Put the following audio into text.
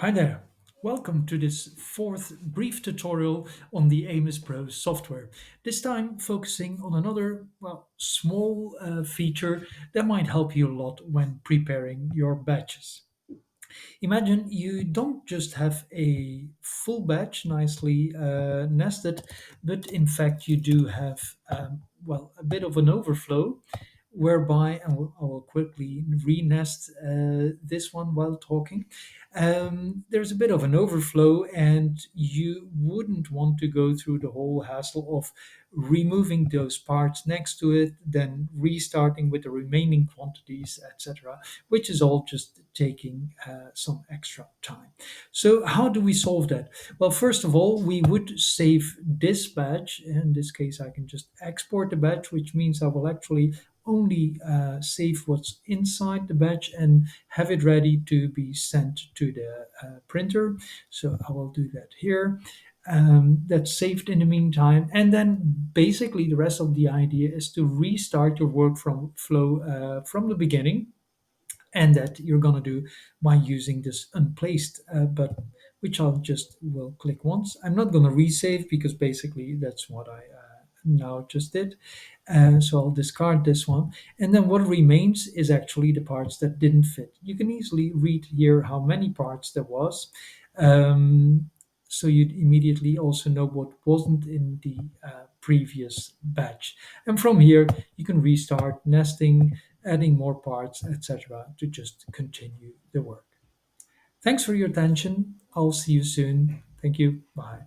Hi there. Welcome to this fourth brief tutorial on the AMIS Pro software. This time focusing on another, small feature that might help you a lot when preparing your batches. Imagine you don't just have a full batch nicely nested, but in fact you do have, a bit of an overflow whereby I will quickly re-nest this one while talking. There's a bit of an overflow, and you wouldn't want to go through the whole hassle of removing those parts next to it, then restarting with the remaining quantities, etc., which is all just taking some extra time. So, how do we solve that? Well, first of all, we would save this batch. In this case, I can just export the batch, which means I will actually only save what's inside the batch and have it ready to be sent to the printer. So I will do that here. That's saved in the meantime. And then basically the rest of the idea is to restart your workflow from the beginning, and that you're going to do by using this unplaced button, which I'll just will click once. I'm not going to resave because basically that's what I now just did. So I'll discard this one. And then what remains is actually the parts that didn't fit. You can easily read here how many parts there was. So you'd immediately also know what wasn't in the previous batch. And from here, you can restart nesting, adding more parts, etc., to just continue the work. Thanks for your attention. I'll see you soon. Thank you. Bye.